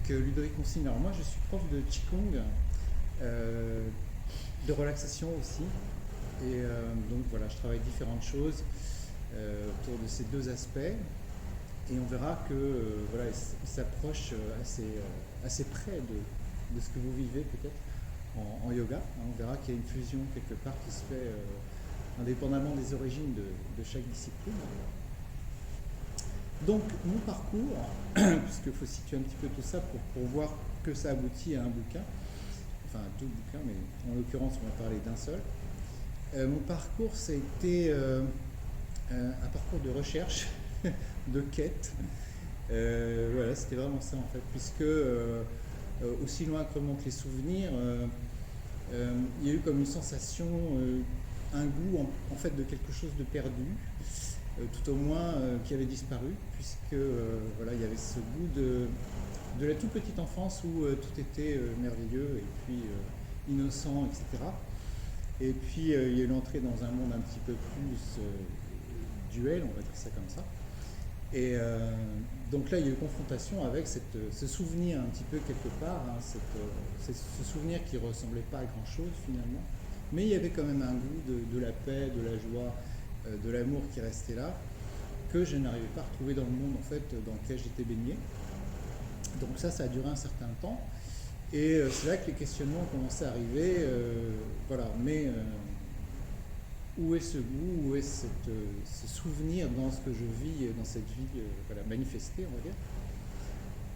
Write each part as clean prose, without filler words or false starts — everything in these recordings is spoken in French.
Ludovic Consigne, alors moi je suis prof de Qigong, de relaxation aussi. Donc voilà, je travaille différentes choses autour de ces deux aspects. Et on verra que voilà, il s'approche assez près de ce que vous vivez peut-être en yoga. On verra qu'il y a une fusion quelque part qui se fait indépendamment des origines de chaque discipline. Donc mon parcours, puisqu'il faut situer un petit peu tout ça pour voir que ça aboutit à un bouquin, enfin à deux bouquins, mais en l'occurrence on va parler d'un seul. Mon parcours, ça a été un parcours de recherche, de quête. Voilà, c'était vraiment ça en fait, puisque aussi loin que remontent les souvenirs, il y a eu comme une sensation, un goût en fait de quelque chose de perdu, tout au moins qui avait disparu, puisque voilà, il y avait ce goût de la toute petite enfance où tout était merveilleux et puis innocent, etc. Et puis il y a eu l'entrée dans un monde un petit peu plus duel, on va dire ça comme ça. Et donc là, il y a eu confrontation avec ce souvenir un petit peu quelque part, hein, ce souvenir qui ne ressemblait pas à grand-chose finalement, mais il y avait quand même un goût de la paix, de la joie, de l'amour qui restait là, que je n'arrivais pas à retrouver dans le monde en fait, dans lequel j'étais baigné. Donc ça a duré un certain temps, et c'est là que les questionnements ont commencé à arriver, voilà, mais où est ce goût, où est ce souvenir dans ce que je vis, dans cette vie voilà, manifestée, on va dire.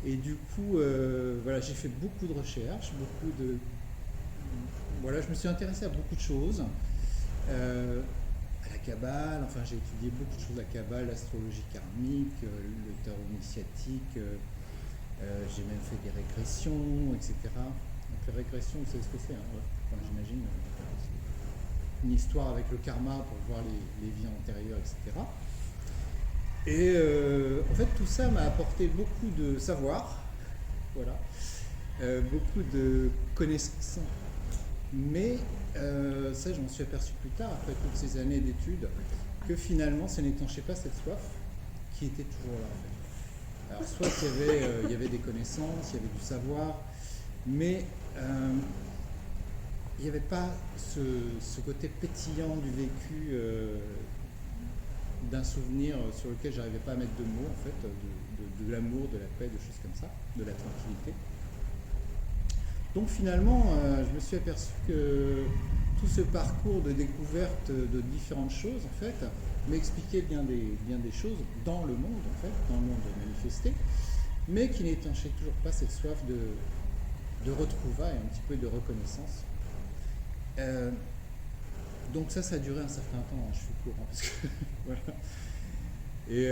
Et du coup, voilà, j'ai fait beaucoup de recherches, voilà, je me suis intéressé à beaucoup de choses, à la Kabbale, enfin j'ai étudié beaucoup de choses, la Kabbale, l'astrologie karmique, le tarot initiatique, j'ai même fait des régressions, etc. Donc les régressions, vous savez ce que c'est, hein, ouais. Enfin, j'imagine. Une histoire avec le karma pour voir les vies antérieures, etc. Et en fait, tout ça m'a apporté beaucoup de savoir, voilà, beaucoup de connaissances. Mais ça, je m'en suis aperçu plus tard, après toutes ces années d'études, que finalement, ça n'étanchait pas cette soif qui était toujours là, en fait. Alors, soit il y avait des connaissances, il y avait du savoir, mais il n'y avait pas ce côté pétillant du vécu, d'un souvenir sur lequel je n'arrivais pas à mettre de mots, en fait, de l'amour, de la paix, de choses comme ça, de la tranquillité. Donc finalement, je me suis aperçu que tout ce parcours de découverte de différentes choses, en fait, m'expliquait bien des choses dans le monde, en fait, dans le monde manifesté, mais qui n'étanchait toujours pas cette soif de retrouvailles, un petit peu de reconnaissance. Donc ça a duré un certain temps, hein, je suis court, hein, parce que voilà. Et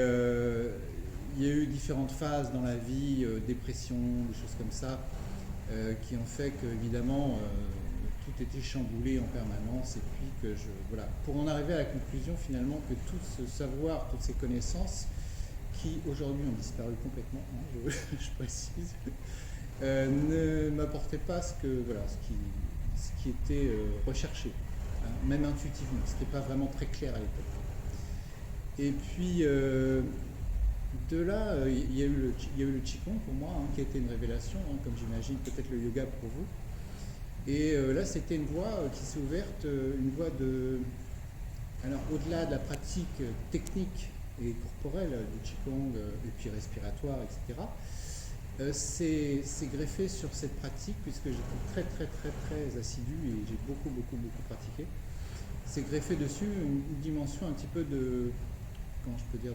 il y a eu différentes phases dans la vie, dépression, des choses comme ça, qui ont fait qu'évidemment tout était chamboulé en permanence, et puis que voilà, pour en arriver à la conclusion finalement que tout ce savoir, toutes ces connaissances, qui aujourd'hui ont disparu complètement, hein, je précise, ne m'apportaient pas ce qui était recherché, hein, même intuitivement, ce n'était pas vraiment très clair à l'époque. Et puis de là, il y a eu le Qigong pour moi, hein, qui a été une révélation, hein, comme j'imagine peut-être le yoga pour vous. Et là, c'était une voie qui s'est ouverte, une voie alors au-delà de la pratique technique et corporelle du Qigong, et puis respiratoire, etc., c'est greffé sur cette pratique, puisque j'étais très assidu et j'ai beaucoup pratiqué. C'est greffé dessus une dimension un petit peu de, comment je peux dire,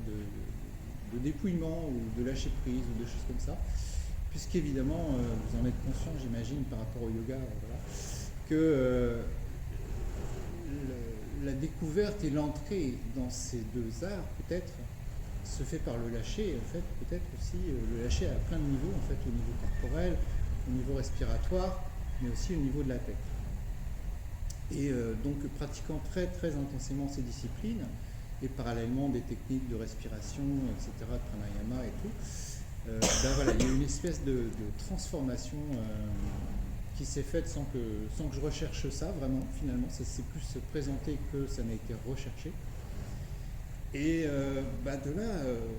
de dépouillement ou de lâcher prise ou de choses comme ça, puisqu'évidemment, vous en êtes conscient, j'imagine, par rapport au yoga, voilà, que la découverte et l'entrée dans ces deux arts, peut-être, se fait par le lâcher, et en fait, peut-être aussi le lâcher à plein de niveaux, en fait, au niveau corporel, au niveau respiratoire, mais aussi au niveau de la tête. Et donc, pratiquant très intensément ces disciplines, et parallèlement des techniques de respiration, etc., de pranayama et tout, ben voilà, il y a eu une espèce de transformation qui s'est faite sans que je recherche ça, vraiment, finalement, ça s'est plus présenté que ça n'a été recherché. Et de là,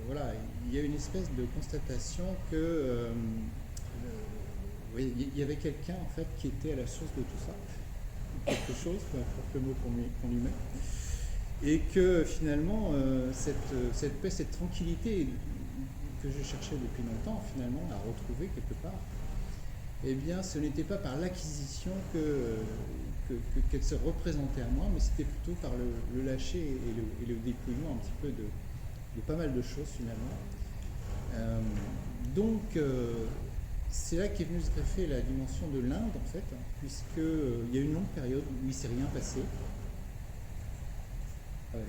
voilà, il y a une espèce de constatation que oui, il y avait quelqu'un en fait qui était à la source de tout ça, quelque chose, peu importe le mot qu'on lui met, et que finalement cette paix, cette tranquillité que je cherchais depuis longtemps, finalement, à retrouver quelque part, eh bien, ce n'était pas par l'acquisition qu'elle se représentait à moi, mais c'était plutôt par le lâcher et le dépouillement un petit peu de pas mal de choses finalement. Donc, c'est là qu'est venue se greffer la dimension de l'Inde en fait, puisqu'il y a une longue période où il ne s'est rien passé. Voilà.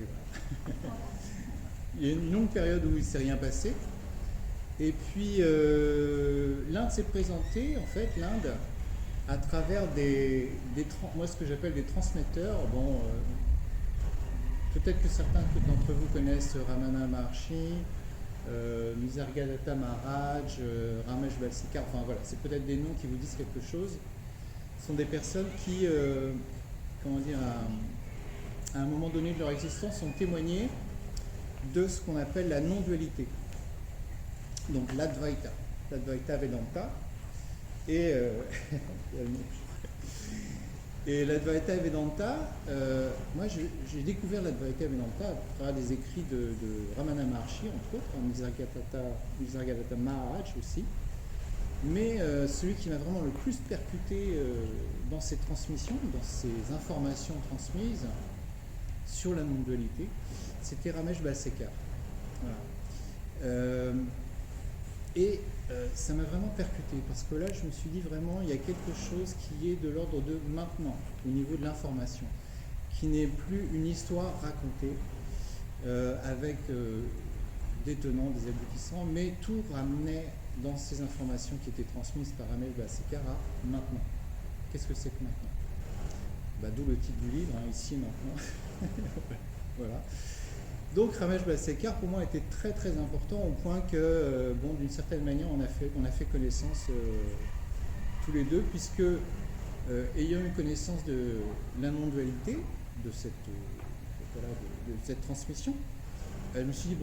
Il y a une longue période où il ne s'est rien passé. Et puis l'Inde s'est présentée, en fait, l'Inde, à travers moi ce que j'appelle des transmetteurs. Bon, peut-être que certains d'entre vous connaissent Ramana Maharshi, Nisargadatta Maharaj, Ramesh Balsekar, enfin voilà, c'est peut-être des noms qui vous disent quelque chose. Ce sont des personnes qui, comment dire, à un moment donné de leur existence, ont témoigné de ce qu'on appelle la non-dualité. Donc l'Advaita Vedanta. Et l'Advaita Vedanta, moi j'ai découvert l'Advaita Vedanta à travers des écrits de Ramana Maharshi, entre autres, Nisargadatta Maharaj aussi. Mais celui qui m'a vraiment le plus percuté dans ces transmissions, dans ces informations transmises sur la non-dualité, c'était Ramesh Balsekar. Voilà. Et ça m'a vraiment percuté, parce que là, je me suis dit vraiment, il y a quelque chose qui est de l'ordre de maintenant, au niveau de l'information, qui n'est plus une histoire racontée avec des tenants, des aboutissants, mais tout ramenait dans ces informations qui étaient transmises par Ramesh Balsekar à maintenant. Qu'est-ce que c'est que maintenant ? D'où le titre du livre, hein, ici maintenant. Voilà. Donc Ramesh Balsekar pour moi était très très important, au point que d'une certaine manière on a fait connaissance tous les deux, puisque ayant eu connaissance de la non-dualité de cette transmission, je me suis dit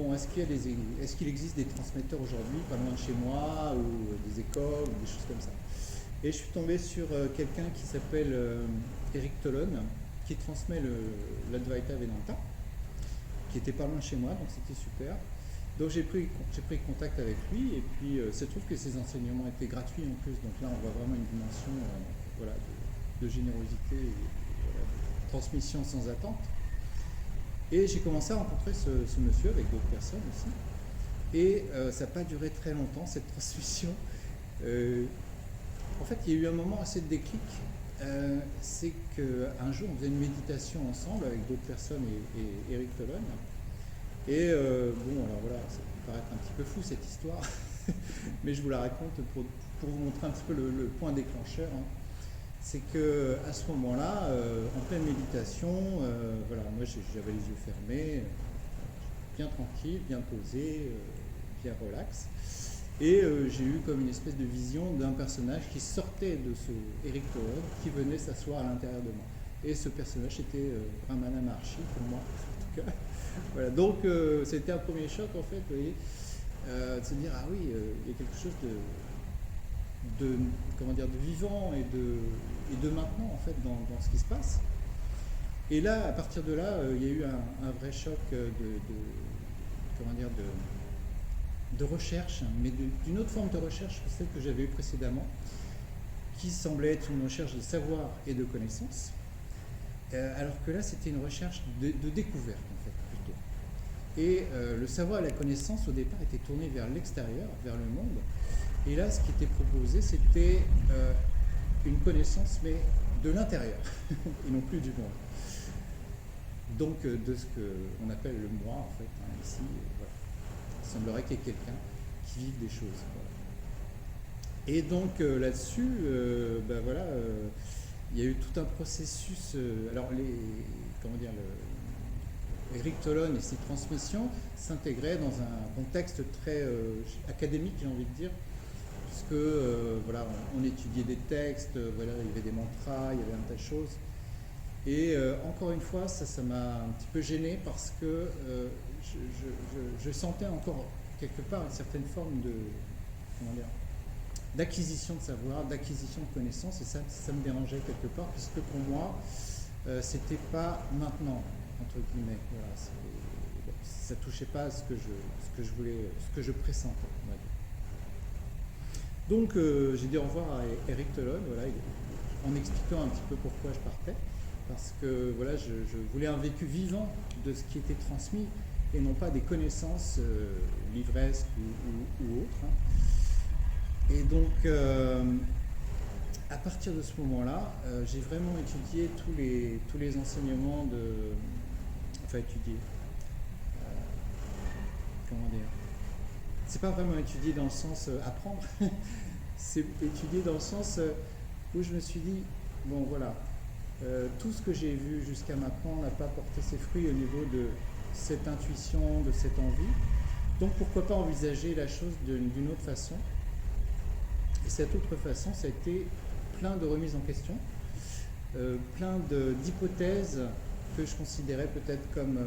est-ce qu'il existe des transmetteurs aujourd'hui pas loin de chez moi, ou des écoles ou des choses comme ça. Et je suis tombé sur quelqu'un qui s'appelle Eric Tolon, qui transmet l'Advaita Vedanta, qui était pas loin de chez moi, donc c'était super. Donc j'ai pris contact avec lui, et puis il se trouve que ses enseignements étaient gratuits en plus, donc là on voit vraiment une dimension de générosité et de transmission sans attente. Et j'ai commencé à rencontrer ce monsieur avec d'autres personnes aussi, et ça n'a pas duré très longtemps cette transmission. En fait, il y a eu un moment assez de déclic. C'est qu'un jour on faisait une méditation ensemble avec d'autres personnes et Eric Tolon, et alors voilà, ça peut paraître un petit peu fou cette histoire, mais je vous la raconte pour vous montrer un petit peu le point déclencheur, hein. C'est que à ce moment-là, en pleine méditation, moi j'avais les yeux fermés, bien tranquille, bien posé, bien relax. Et j'ai eu comme une espèce de vision d'un personnage qui sortait de ce Eric Tolon, qui venait s'asseoir à l'intérieur de moi. Et ce personnage était Ramana Maharshi, pour moi, en tout cas. Voilà, donc c'était un premier choc, en fait, vous voyez, de se dire, ah oui, il y a quelque chose de vivant et de maintenant, en fait, dans ce qui se passe. Et là, à partir de là, il y a eu un vrai choc de recherche, mais d'une autre forme de recherche que celle que j'avais eue précédemment, qui semblait être une recherche de savoir et de connaissance, alors que là c'était une recherche de découverte en fait plutôt. Et le savoir et la connaissance au départ étaient tournés vers l'extérieur, vers le monde, et là ce qui était proposé c'était une connaissance mais de l'intérieur et non plus du monde. Donc de ce qu'on appelle le moi en fait, hein, ici. Voilà. Il semblerait qu'il y ait quelqu'un qui vive des choses. Voilà. Et donc là-dessus, il y a eu tout un processus. Eric Tolon et ses transmissions s'intégraient dans un contexte très académique, j'ai envie de dire, puisque on étudiait des textes, il y avait des mantras, il y avait un tas de choses. Et encore une fois, ça m'a un petit peu gêné parce que je sentais encore quelque part une certaine forme de, comment dire, d'acquisition de savoir, d'acquisition de connaissances, et ça me dérangeait quelque part, puisque pour moi, c'était pas maintenant, entre guillemets. Voilà, ça touchait pas à ce que je voulais, ce que je pressentais, on va dire. Donc j'ai dit au revoir à Eric Tolon, voilà, en expliquant un petit peu pourquoi je partais, parce que voilà, je voulais un vécu vivant de ce qui était transmis, et non pas des connaissances livresques ou autres. Hein. Et donc, à partir de ce moment-là, j'ai vraiment étudié tous les enseignements de... Enfin, étudier. Comment dire? C'est pas vraiment étudier dans le sens apprendre, c'est étudier dans le sens où je me suis dit, bon voilà, tout ce que j'ai vu jusqu'à maintenant n'a pas porté ses fruits au niveau de cette intuition, de cette envie. Donc pourquoi pas envisager la chose d'une autre façon. Et cette autre façon, ça a été plein de remises en question, plein d'hypothèses que je considérais peut-être comme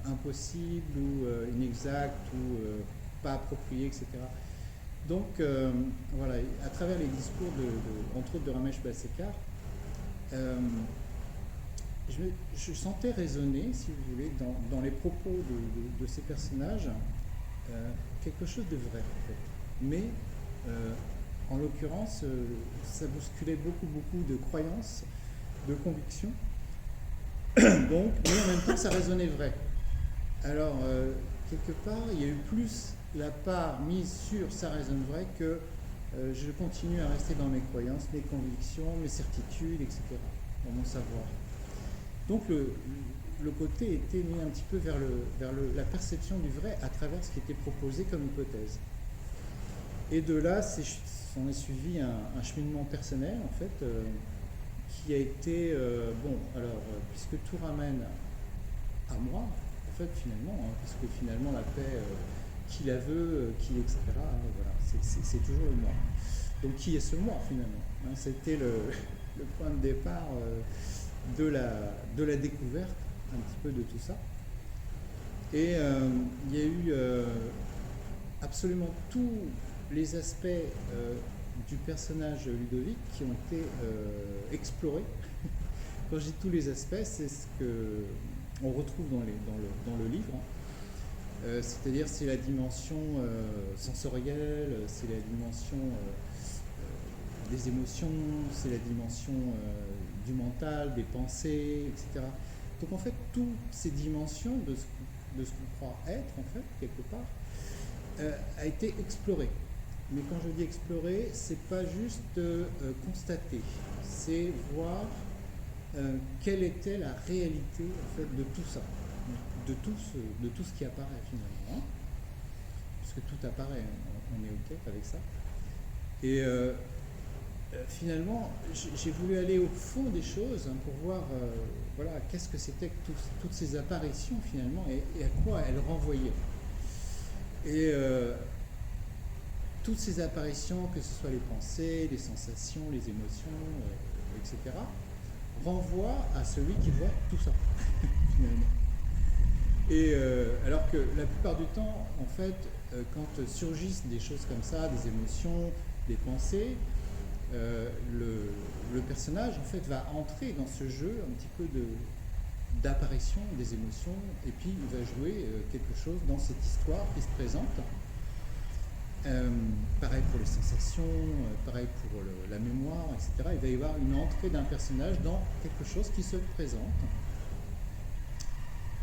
impossibles ou inexactes ou pas appropriées, etc. Donc voilà, à travers les discours entre autres de Ramesh Balsekar, je sentais résonner, si vous voulez, dans les propos de ces personnages, quelque chose de vrai, en fait. Mais en l'occurrence, ça bousculait beaucoup de croyances, de convictions. Donc, mais en même temps, ça résonnait vrai. Alors, quelque part, il y a eu plus la part mise sur ça résonne vrai que je continue à rester dans mes croyances, mes convictions, mes certitudes, etc., dans mon savoir. Donc, le côté était mis un petit peu vers la perception du vrai à travers ce qui était proposé comme hypothèse. Et de là, on est suivi un cheminement personnel, en fait, qui a été, puisque tout ramène à moi, en fait, finalement, hein, puisque finalement la paix, qui la veut, qui, etc., voilà, c'est toujours le moi. Donc, qui est ce moi, finalement, hein, c'était le point de départ de la découverte, un petit peu de tout ça. Et il y a eu absolument tous les aspects du personnage Ludovic qui ont été explorés. Quand je dis tous les aspects, c'est ce qu'on retrouve dans le livre. C'est-à-dire c'est la dimension sensorielle, c'est la dimension des émotions, c'est la dimension du mental, des pensées, etc. Donc en fait, toutes ces dimensions de ce qu'on croit être, en fait, quelque part, a été explorée. Mais quand je dis explorer, c'est pas juste constater, c'est voir quelle était la réalité en fait de tout ça, de tout ce qui apparaît finalement, hein, puisque tout apparaît, on est ok avec ça. Et finalement, j'ai voulu aller au fond des choses, hein, pour voir voilà, qu'est-ce que c'était que toutes ces apparitions finalement et à quoi elles renvoyaient. Et toutes ces apparitions, que ce soit les pensées, les sensations, les émotions, etc., renvoient à celui qui voit tout ça, finalement. Et alors que la plupart du temps, en fait, quand surgissent des choses comme ça, des émotions, des pensées, le personnage, en fait, va entrer dans ce jeu un petit peu d'apparition des émotions, et puis il va jouer quelque chose dans cette histoire qui se présente. Pareil pour les sensations, pareil pour la mémoire, etc. Il va y avoir une entrée d'un personnage dans quelque chose qui se présente.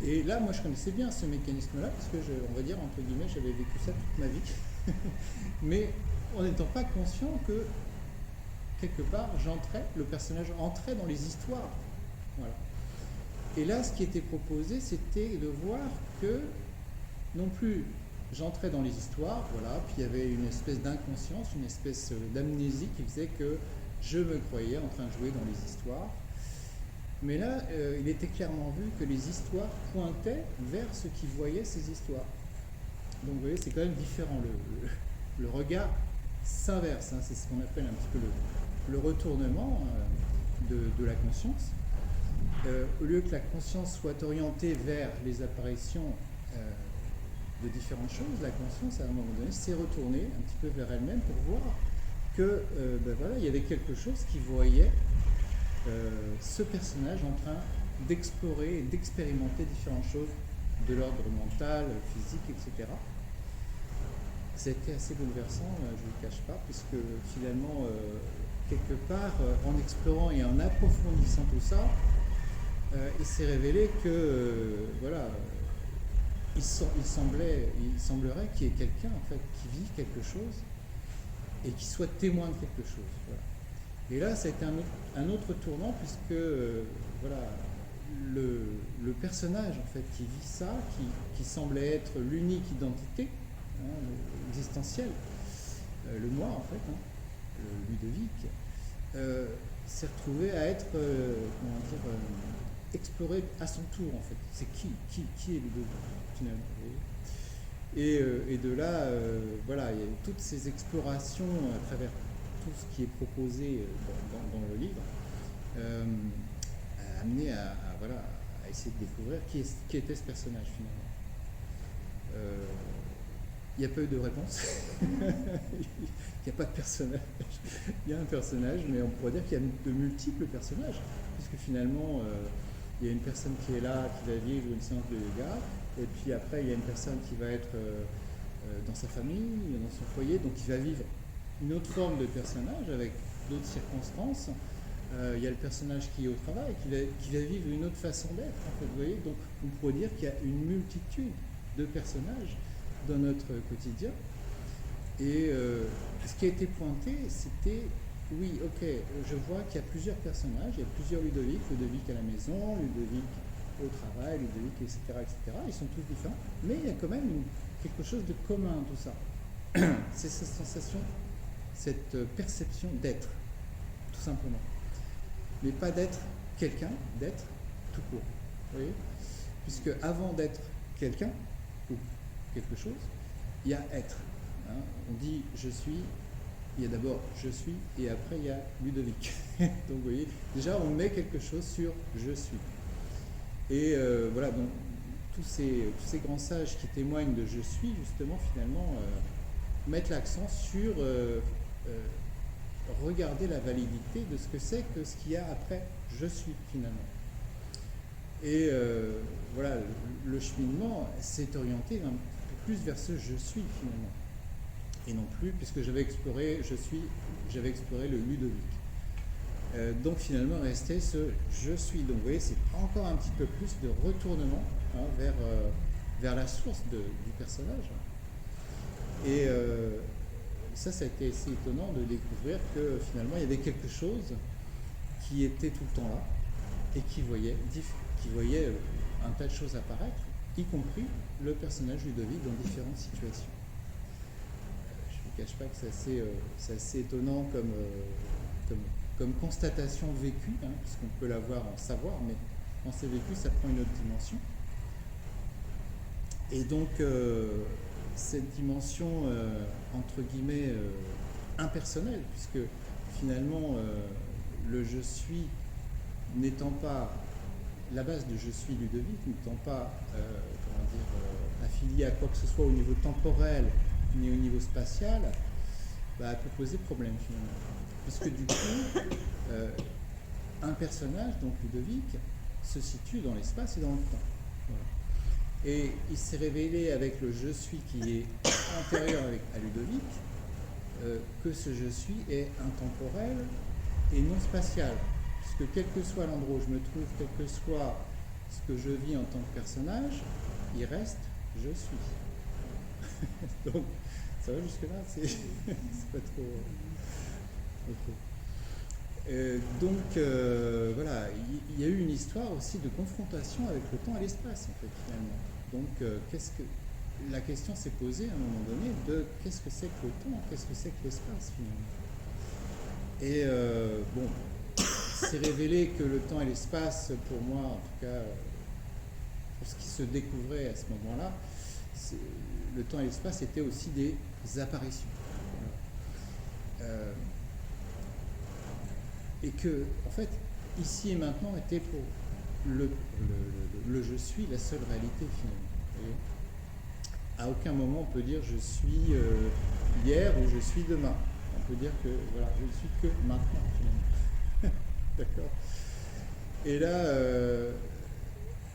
Et là, moi, je connaissais bien ce mécanisme-là, parce que, on va dire, entre guillemets, j'avais vécu ça toute ma vie. Mais en n'étant pas conscient que, quelque part, le personnage entrait dans les histoires. Voilà. Et là, ce qui était proposé, c'était de voir que, non plus j'entrais dans les histoires, voilà, puis il y avait une espèce d'inconscience, une espèce d'amnésie qui faisait que je me croyais en train de jouer dans les histoires. Mais là, il était clairement vu que les histoires pointaient vers ceux qui voyaient ces histoires. Donc vous voyez, c'est quand même différent. Le regard s'inverse, hein, c'est ce qu'on appelle un petit peu le retournement de la conscience. au lieu que la conscience soit orientée vers les apparitions de différentes choses, la conscience, à un moment donné, s'est retournée un petit peu vers elle-même pour voir que, voilà, il y avait quelque chose qui voyait ce personnage en train d'explorer et d'expérimenter différentes choses de l'ordre mental, physique, etc. C'était assez bouleversant, je ne vous le cache pas, puisque finalement, quelque part, en explorant et en approfondissant tout ça, il s'est révélé que, voilà, il semblerait qu'il y ait quelqu'un en fait qui vive quelque chose et qui soit témoin de quelque chose. Voilà. Et là, ça a été un autre tournant, puisque voilà, le personnage en fait qui vit ça, qui semblait être l'unique identité existentielle, le moi en fait, le Ludovic, s'est retrouvé à être exploré à son tour en fait. C'est qui est Ludovic finalement. Et de là, voilà, il y a toutes ces explorations à travers tout ce qui est proposé dans le livre, a amené à essayer de découvrir qui était ce personnage finalement. Il n'y a pas eu de réponse. Il n'y a pas de personnage. Il y a un personnage, mais on pourrait dire qu'il y a de multiples personnages, puisque finalement, il y a une personne qui est là, qui va vivre une séance de yoga, et puis après, il y a une personne qui va être dans sa famille, dans son foyer, donc qui va vivre une autre forme de personnage avec d'autres circonstances. Il y a le personnage qui est au travail, qui va vivre une autre façon d'être. En fait, vous voyez, donc on pourrait dire qu'il y a une multitude de personnages dans notre quotidien. Et ce qui a été pointé, c'était, oui, ok, je vois qu'il y a plusieurs personnages, il y a plusieurs Ludovic à la maison, Ludovic au travail, Ludovic, etc., etc. Ils sont tous différents, mais il y a quand même quelque chose de commun, tout ça. C'est cette sensation, cette perception d'être, tout simplement. Mais pas d'être quelqu'un, d'être tout court. Vous voyez ? Puisque avant d'être quelqu'un, ou quelque chose, il y a être. Hein. On dit je suis, il y a d'abord je suis, et après il y a Ludovic. Donc vous voyez, déjà on met quelque chose sur je suis. Et voilà, donc tous ces grands sages qui témoignent de je suis, justement, finalement, mettent l'accent sur regarder la validité de ce que c'est que ce qu'il y a après je suis, finalement. Et voilà, le cheminement s'est orienté un peu plus vers ce je suis, finalement. Et non plus, puisque j'avais exploré le Ludovic. Donc finalement restait ce je suis. Donc vous voyez, c'est encore un petit peu plus de retournement vers la source du personnage. Et ça a été assez étonnant de découvrir que finalement il y avait quelque chose qui était tout le temps là et qui voyait un tas de choses apparaître, y compris le personnage Ludovic dans différentes situations. Je ne vous cache pas que c'est assez étonnant comme constatation vécue, hein, puisqu'on peut l'avoir en savoir, mais quand c'est vécu, ça prend une autre dimension. Et donc, cette dimension, entre guillemets, impersonnelle, puisque finalement, le je suis n'étant pas, la base de je suis Ludovic, n'étant pas, affilié à quoi que ce soit au niveau temporel, ni au niveau spatial, elle peut poser problème finalement. Puisque du coup, un personnage, donc Ludovic, se situe dans l'espace et dans le temps. Voilà. Et il s'est révélé avec le je suis qui est antérieur à Ludovic, que ce je suis est intemporel et non spatial. Puisque quel que soit l'endroit où je me trouve, quel que soit ce que je vis en tant que personnage, il reste je suis. Donc, ça va jusque-là, c'est pas trop... Okay. Donc voilà, il y a eu une histoire aussi de confrontation avec le temps et l'espace en fait finalement. Donc la question s'est posée à un moment donné de qu'est-ce que c'est que le temps, qu'est-ce que c'est que l'espace finalement. Et bon, c'est révélé que le temps et l'espace, pour moi en tout cas, pour ce qui se découvrait à ce moment-là, le temps et l'espace étaient aussi des apparitions. Voilà. Et que, en fait, ici et maintenant était pour le je suis la seule réalité finalement. Vous voyez, à aucun moment on peut dire je suis hier ou je suis demain. On peut dire que voilà, je ne suis que maintenant finalement. D'accord. Et là,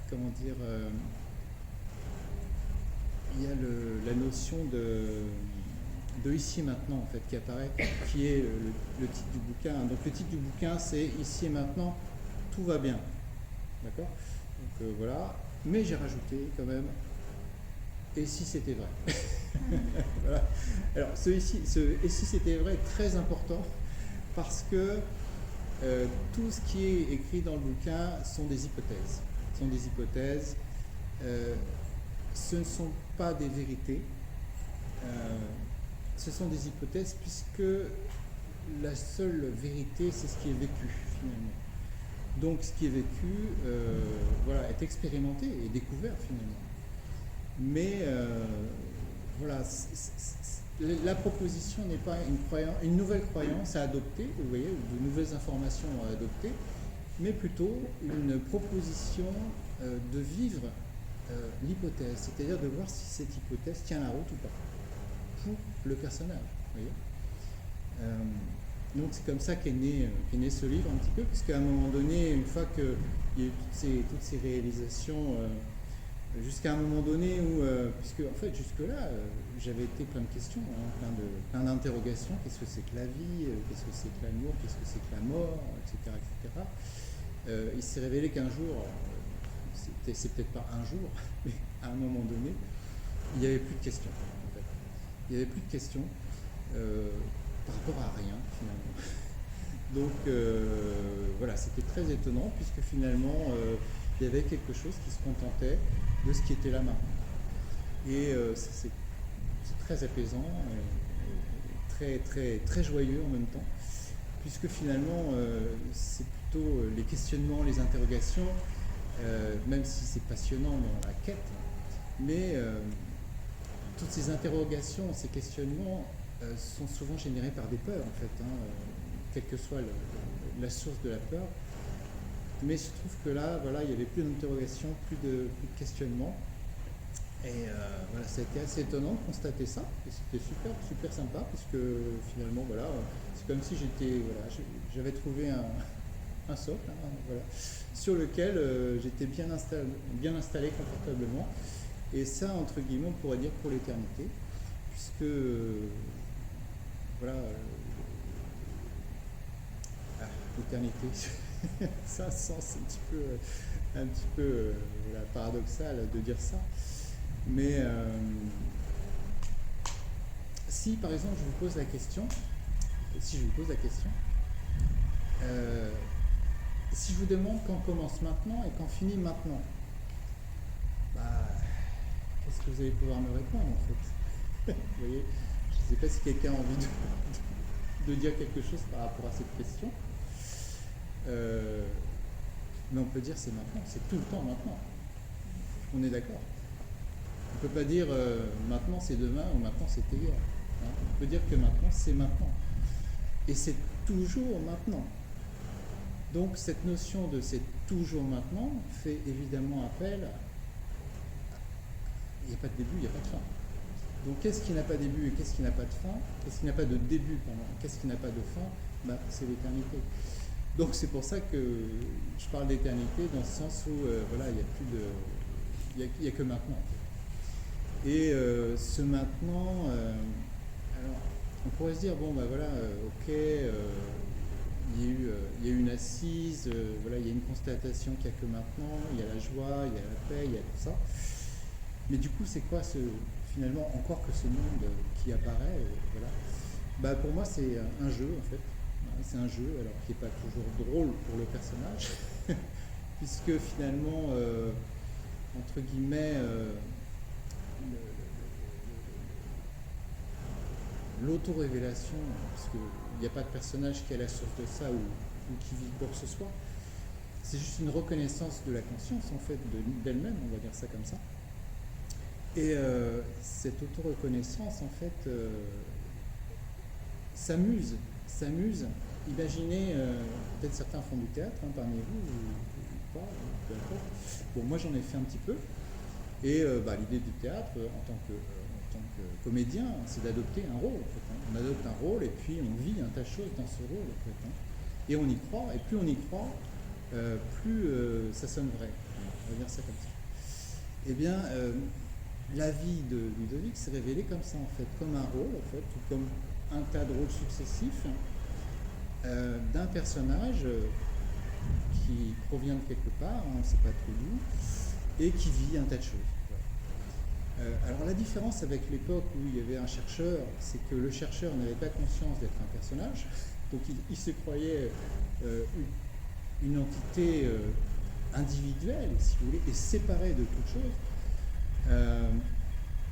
comment dire, il y a la notion de ici et maintenant en fait qui apparaît, qui est le titre du bouquin. Donc le titre du bouquin c'est ici et maintenant, tout va bien. D'accord. Donc voilà. Mais j'ai rajouté quand même. Et si c'était vrai. Voilà. Alors et si c'était vrai est très important parce que tout ce qui est écrit dans le bouquin sont des hypothèses. Ce ne sont pas des vérités. Ce sont des hypothèses puisque la seule vérité c'est ce qui est vécu finalement. Donc ce qui est vécu voilà, est expérimenté et découvert finalement. Mais voilà, la proposition n'est pas une nouvelle croyance à adopter, vous voyez, de nouvelles informations à adopter, mais plutôt une proposition de vivre l'hypothèse, c'est-à-dire de voir si cette hypothèse tient la route ou pas pour le personnage. Vous voyez, donc c'est comme ça qu'est né ce livre un petit peu, puisqu'à un moment donné, une fois qu'il y a eu toutes ces réalisations, jusqu'à un moment donné où, puisque en fait jusque-là, j'avais été plein de questions, hein, plein d'interrogations, qu'est-ce que c'est que la vie, qu'est-ce que c'est que l'amour, qu'est-ce que c'est que la mort, etc. etc. Il s'est révélé qu'un jour, c'est peut-être pas un jour, mais à un moment donné, il n'y avait plus de questions. En fait. Il n'y avait plus de questions par rapport à rien finalement. Donc voilà, c'était très étonnant puisque finalement il y avait quelque chose qui se contentait de ce qui était là maintenant. Et c'est très apaisant, et très joyeux en même temps, puisque finalement c'est plutôt les questionnements, les interrogations, même si c'est passionnant dans la quête, mais toutes ces interrogations, ces questionnements sont souvent générés par des peurs en fait, hein, quelle que soit la source de la peur. Mais je trouve que là, voilà, il n'y avait plus d'interrogations, plus de questionnements. Et voilà, ça a été assez étonnant de constater ça. Et c'était super sympa, puisque finalement, voilà, c'est comme si j'avais trouvé un socle, hein, voilà, sur lequel j'étais bien installé confortablement. Et ça, entre guillemets, on pourrait dire pour l'éternité, puisque voilà, l'éternité. Ça a un sens un petit peu voilà, paradoxal de dire ça. Mais si par exemple je vous pose la question, si je vous demande quand commence maintenant et quand finit maintenant, bah, qu'est-ce que vous allez pouvoir me répondre en fait? Vous voyez, je ne sais pas si quelqu'un a envie de dire quelque chose par rapport à cette question. Mais on peut dire c'est maintenant, c'est tout le temps maintenant. On est d'accord. On ne peut pas dire maintenant c'est demain ou maintenant c'était hier. Hein. On peut dire que maintenant c'est maintenant. Et c'est toujours maintenant. Donc cette notion de c'est toujours maintenant fait évidemment appel à... Il n'y a pas de début, il n'y a pas de fin. Donc qu'est-ce qui n'a pas de début et qu'est-ce qui n'a pas de fin? Qu'est-ce qui n'a pas de début, pardon, qu'est-ce qui n'a pas de fin? C'est l'éternité. Donc c'est pour ça que je parle d'éternité dans le sens où voilà, il n'y a plus de... Il n'y a que maintenant. Et ce maintenant, alors on pourrait se dire, bon ben voilà, ok, il y a eu une assise, voilà, il y a une constatation qu'il n'y a que maintenant, il y a la joie, il y a la paix, il y a tout ça. Mais du coup, c'est quoi finalement encore que ce monde qui apparaît, voilà. Bah, pour moi, c'est un jeu en fait. C'est un jeu, alors qui n'est pas toujours drôle pour le personnage, puisque finalement, entre guillemets, l'auto-révélation, parce qu'il n'y a pas de personnage qui est à la source de ça ou qui vit quoi que ce soit, c'est juste une reconnaissance de la conscience en fait, d'elle-même, on va dire ça comme ça. Et cette auto-reconnaissance en fait s'amuse. Imaginez, peut-être certains font du théâtre parmi vous, pas, peu importe. Bon, moi j'en ai fait un petit peu. Et l'idée du théâtre, en tant que comédien, c'est d'adopter un rôle. En fait, hein. On adopte un rôle et puis on vit un tas de choses dans ce rôle. En fait, hein. Et on y croit, et plus on y croit, plus ça sonne vrai. On va dire ça comme ça. Eh bien, la vie de Ludovic s'est révélée comme ça, en fait, comme un rôle, en fait, ou comme un tas de rôles successifs d'un personnage qui provient de quelque part, on ne sait pas trop d'où, et qui vit un tas de choses. Alors la différence avec l'époque où il y avait un chercheur, c'est que le chercheur n'avait pas conscience d'être un personnage, donc il se croyait une entité individuelle, si vous voulez, et séparée de toute chose.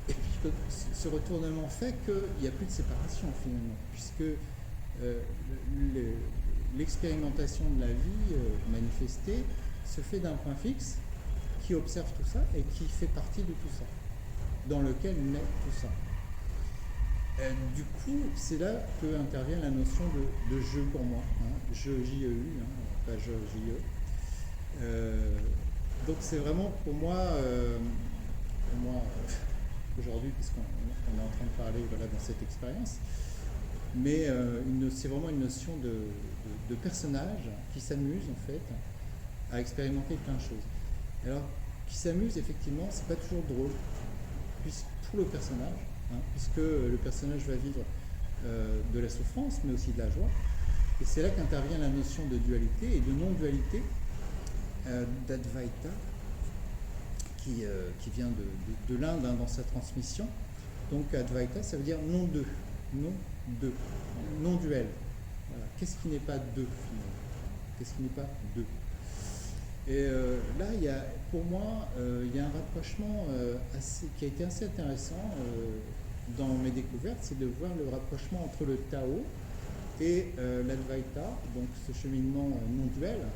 Et puis ce retournement fait qu'il n'y a plus de séparation finalement, puisque l'expérimentation de la vie manifestée se fait d'un point fixe qui observe tout ça et qui fait partie de tout ça, dans lequel naît tout ça. Du coup, c'est là que intervient la notion de jeu pour moi, hein, jeu J-E-U, hein, pas jeu J-E. Donc c'est vraiment pour moi aujourd'hui, puisqu'on est en train de parler dans cette expérience, mais c'est vraiment une notion de personnage qui s'amuse en fait à expérimenter plein de choses. Alors, qui s'amuse effectivement, c'est pas toujours drôle, pour le personnage, hein, puisque le personnage va vivre de la souffrance, mais aussi de la joie. Et c'est là qu'intervient la notion de dualité et de non-dualité d'Advaita, qui vient de l'Inde hein, dans sa transmission. Donc Advaita, ça veut dire non-deux, non-deux, non-duel. Voilà. Qu'est-ce qui n'est pas deux finalement? Qu'est-ce qui n'est pas deux? Et là, pour moi, il y a un rapprochement qui a été assez intéressant dans mes découvertes, c'est de voir le rapprochement entre le Tao et l'Advaita, donc ce cheminement non-duel.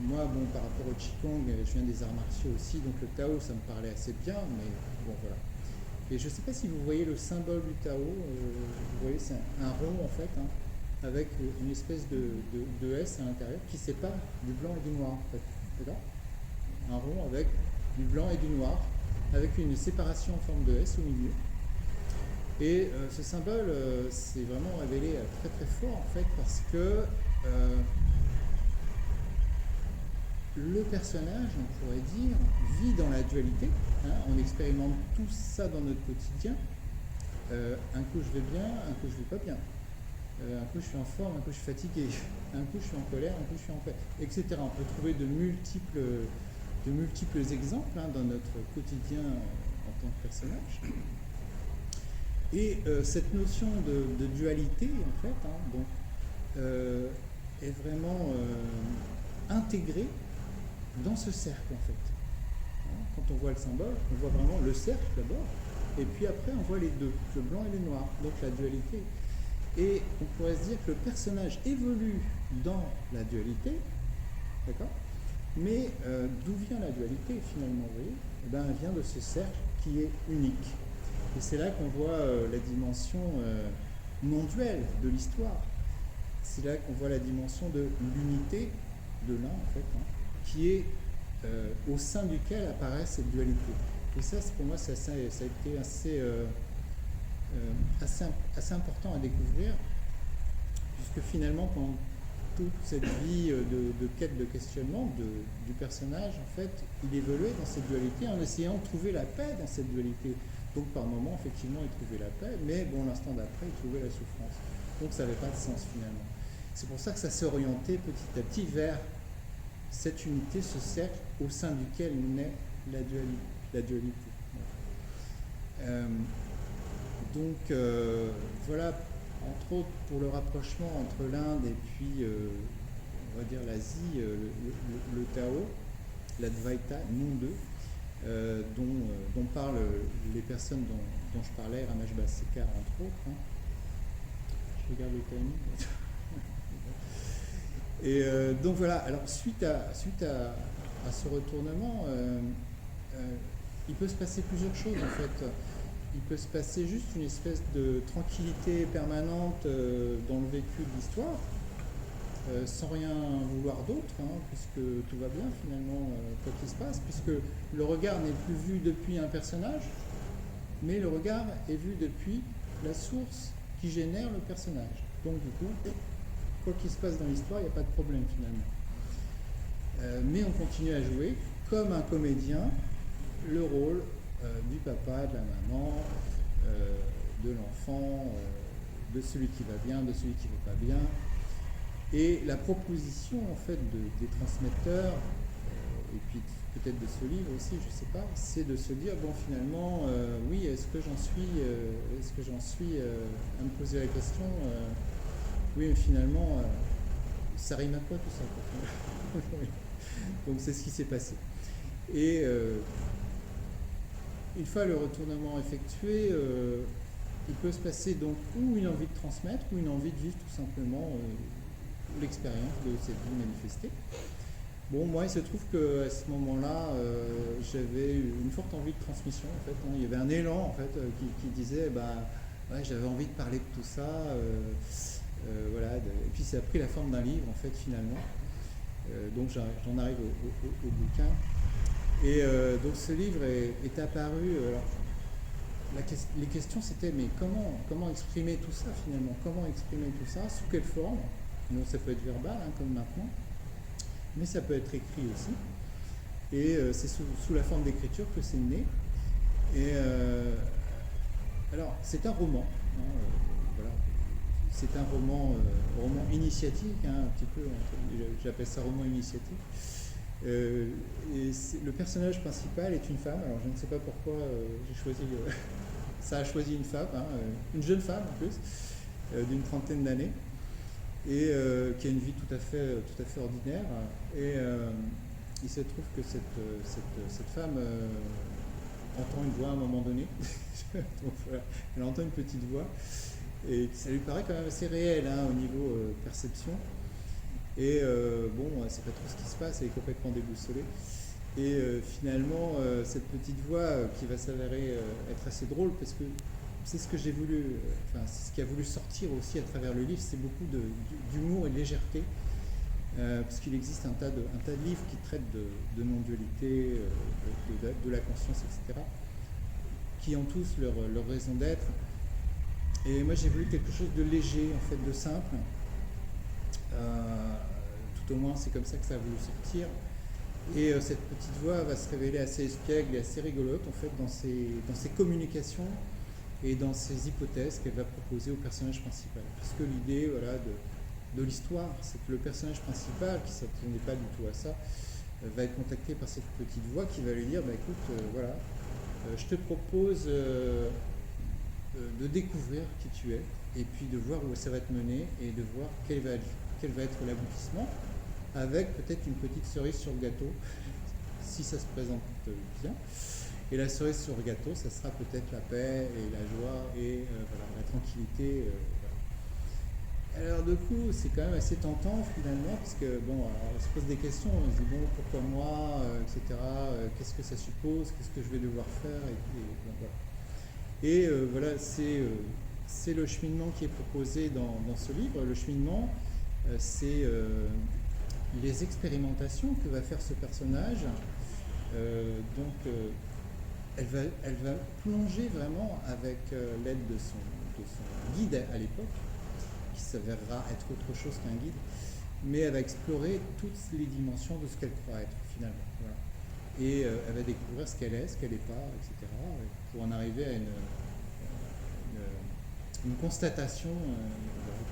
Moi, par rapport au Qigong, je viens des arts martiaux aussi, donc le Tao, ça me parlait assez bien, mais bon, voilà. Et je ne sais pas si vous voyez le symbole du Tao, vous voyez, c'est un rond en fait, hein, avec une espèce de S à l'intérieur qui sépare du blanc et du noir, en fait. D'accord ? Un rond avec du blanc et du noir, avec une séparation en forme de S au milieu. Et ce symbole s'est vraiment révélé très très fort, en fait, parce que le personnage, on pourrait dire, vit dans la dualité. Hein, on expérimente tout ça dans notre quotidien. Un coup je vais bien, un coup je vais pas bien. Un coup je suis en forme, un coup je suis fatigué. Un coup je suis en colère, un coup je suis en paix, etc. On peut trouver de multiples exemples hein, dans notre quotidien en tant que personnage. Et cette notion de dualité, en fait, hein, donc, est vraiment intégrée dans ce cercle, en fait. Quand on voit le symbole, on voit vraiment le cercle d'abord, et puis après on voit les deux, le blanc et le noir, donc la dualité. Et on pourrait se dire que le personnage évolue dans la dualité, d'accord ? Mais d'où vient la dualité finalement, vous voyez ? Eh bien, elle vient de ce cercle qui est unique. Et c'est là qu'on voit la dimension non-duelle de l'histoire. C'est là qu'on voit la dimension de l'unité de l'un, en fait, hein, qui est au sein duquel apparaît cette dualité. Et ça, pour moi, ça a été assez important à découvrir, puisque finalement, pendant toute cette vie de quête, de questionnement du personnage, en fait, il évoluait dans cette dualité en essayant de trouver la paix dans cette dualité. Donc par moment, effectivement, il trouvait la paix, mais bon, l'instant d'après, il trouvait la souffrance. Donc ça n'avait pas de sens finalement. C'est pour ça que ça s'est orienté petit à petit vers cette unité, ce cercle au sein duquel naît la dualité. Donc voilà, entre autres, pour le rapprochement entre l'Inde et puis, on va dire l'Asie, le Tao, l'Advaita, non deux, dont parlent les personnes dont je parlais, Ramesh Balsekar entre autres. Hein. Je regarde le timing. Et donc voilà, alors suite à ce retournement, il peut se passer plusieurs choses en fait. Il peut se passer juste une espèce de tranquillité permanente dans le vécu de l'histoire, sans rien vouloir d'autre, hein, puisque tout va bien finalement, quoi qu'il se passe, puisque le regard n'est plus vu depuis un personnage, mais le regard est vu depuis la source qui génère le personnage. Donc du coup, quoi qu'il se passe dans l'histoire, il n'y a pas de problème finalement. Mais on continue à jouer comme un comédien le rôle du papa, de la maman, de l'enfant, de celui qui va bien, de celui qui ne va pas bien. Et la proposition en fait des transmetteurs, et puis peut-être de ce livre aussi, je ne sais pas, c'est de se dire bon finalement, oui, est-ce que j'en suis à me poser la question, oui, mais finalement, ça rime à quoi tout ça quoi. Donc c'est ce qui s'est passé. Et une fois le retournement effectué, il peut se passer donc ou une envie de transmettre, ou une envie de vivre tout simplement l'expérience de cette vie manifestée. Bon, moi, il se trouve qu'à ce moment-là, j'avais une forte envie de transmission, en fait. Hein. Il y avait un élan, en fait, qui disait, ouais, j'avais envie de parler de tout ça, voilà. Et puis, ça a pris la forme d'un livre, en fait, finalement. Donc, j'en arrive au bouquin. Et donc, ce livre est apparu. Alors, les questions, c'était, mais comment exprimer tout ça, finalement? Comment exprimer tout ça? Sous quelle forme? Donc, ça peut être verbal, hein, comme maintenant. Mais ça peut être écrit aussi. Et c'est sous la forme d'écriture que c'est né. Et alors, c'est un roman. Hein, voilà. C'est un roman initiatique, hein, un petit peu. J'appelle ça roman initiatique. Et le personnage principal est une femme. Alors, je ne sais pas pourquoi j'ai choisi. Ça a choisi une femme, hein, une jeune femme en plus, d'une trentaine d'années. Et qui a une vie tout à fait ordinaire. Et il se trouve que cette femme entend une voix à un moment donné. Donc, voilà, elle entend une petite voix. Et ça lui paraît quand même assez réel, hein, au niveau perception. Et bon, c'est pas trop ce qui se passe, elle est complètement déboussolée. Et finalement, cette petite voix qui va s'avérer être assez drôle, parce que c'est ce que j'ai voulu, c'est ce qui a voulu sortir aussi à travers le livre, c'est beaucoup d'humour et de légèreté, parce qu'il existe un tas de livres qui traitent de non-dualité, de la conscience, etc., qui ont tous leur raison d'être. Et moi, j'ai voulu quelque chose de léger, en fait, de simple. Tout au moins, c'est comme ça que ça a voulu sortir. Et cette petite voix va se révéler assez espiègle et assez rigolote, en fait, dans ses communications et dans ces hypothèses qu'elle va proposer au personnage principal. Parce que l'idée, voilà, de l'histoire, c'est que le personnage principal, qui ne s'attendait pas du tout à ça, va être contacté par cette petite voix qui va lui dire, écoute, voilà, je te propose de découvrir qui tu es, et puis de voir où ça va te mener, et de voir quel va être l'aboutissement, avec peut-être une petite cerise sur le gâteau, si ça se présente bien. Et la cerise sur le gâteau, ça sera peut-être la paix et la joie et voilà, la tranquillité. Voilà. Alors du coup, c'est quand même assez tentant finalement, parce que bon, alors, on se pose des questions, on se dit bon, pourquoi moi, etc. Qu'est-ce que ça suppose, qu'est-ce que je vais devoir faire, bon, voilà. Et voilà, c'est le cheminement qui est proposé dans ce livre. Le cheminement, c'est les expérimentations que va faire ce personnage. Donc elle va plonger vraiment avec l'aide de son guide à l'époque, qui s'avérera être autre chose qu'un guide, mais elle va explorer toutes les dimensions de ce qu'elle croit être finalement. Voilà. Et elle va découvrir ce qu'elle est, ce qu'elle n'est pas, etc., pour en arriver à une constatation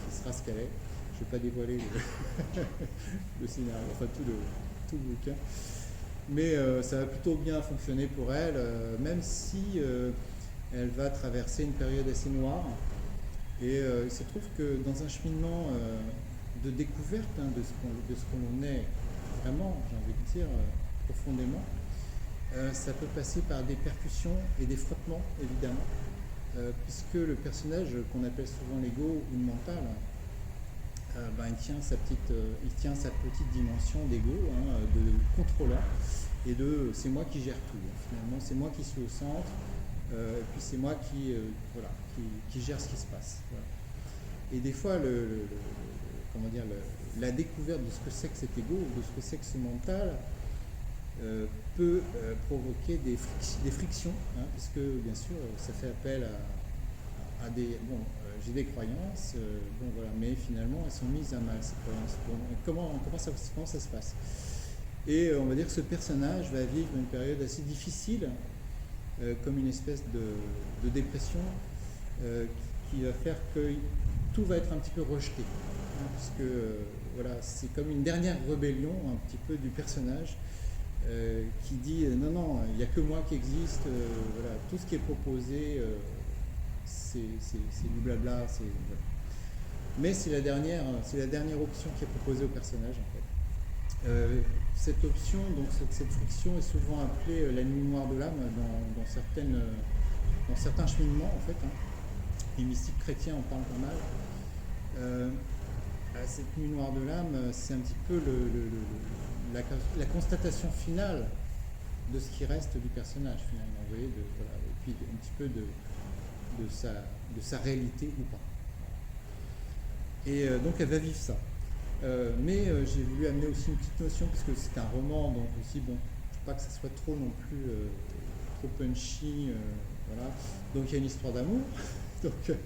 qui sera ce qu'elle est. Je ne vais pas dévoiler le scénario, enfin tout le bouquin. Mais ça va plutôt bien fonctionner pour elle, même si elle va traverser une période assez noire. Et il se trouve que dans un cheminement de découverte, hein, de ce qu'on est vraiment, j'ai envie de dire, profondément, ça peut passer par des percussions et des frottements, évidemment, puisque le personnage qu'on appelle souvent l'ego ou le mental, il tient sa petite dimension d'ego, hein, de contrôleur, et c'est moi qui gère tout. Finalement, c'est moi qui suis au centre, et puis c'est moi qui gère ce qui se passe. Voilà. Et des fois, la découverte de ce que c'est que cet ego, de ce que c'est que ce mental, peut provoquer des frictions, hein, parce que bien sûr ça fait appel à des... Bon, j'ai des croyances, bon voilà, mais finalement elles sont mises à mal, ces croyances. Bon, comment ça se passe? Et on va dire que ce personnage va vivre une période assez difficile, comme une espèce de dépression, qui va faire que tout va être un petit peu rejeté, hein, puisque voilà, c'est comme une dernière rébellion un petit peu du personnage, qui dit non, non, il n'y a que moi qui existe, voilà, tout ce qui est proposé, c'est du blabla, voilà. Mais c'est la dernière option qui est proposée au personnage en fait. Cette option, donc cette friction est souvent appelée la nuit noire de l'âme dans certains cheminements en fait, hein. Les mystiques chrétiens en parlent pas mal. Cette nuit noire de l'âme, c'est un petit peu la constatation finale de ce qui reste du personnage finalement, vous voyez, voilà, et puis un petit peu de sa réalité ou pas. Et donc elle va vivre ça. Mais j'ai voulu amener aussi une petite notion, parce que c'est un roman, donc aussi, bon, je ne veux pas que ça soit trop non plus trop punchy, voilà. Donc il y a une histoire d'amour. Donc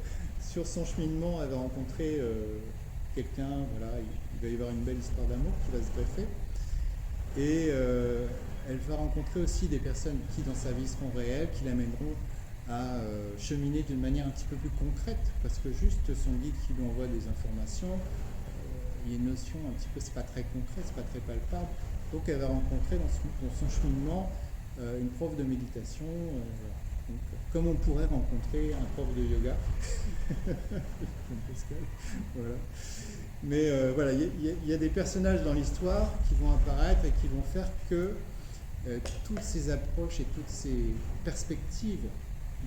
sur son cheminement, elle va rencontrer quelqu'un, voilà, il va y avoir une belle histoire d'amour qui va se greffer. Et elle va rencontrer aussi des personnes qui dans sa vie seront réelles, qui l'amèneront à cheminer d'une manière un petit peu plus concrète, parce que juste son guide qui lui envoie des informations, il y a une notion un petit peu, c'est pas très concret, c'est pas très palpable. Donc elle va rencontrer dans son cheminement une prof de méditation, voilà. Donc, comme on pourrait rencontrer un prof de yoga. Voilà. Mais voilà, il y a des personnages dans l'histoire qui vont apparaître et qui vont faire que toutes ces approches et toutes ces perspectives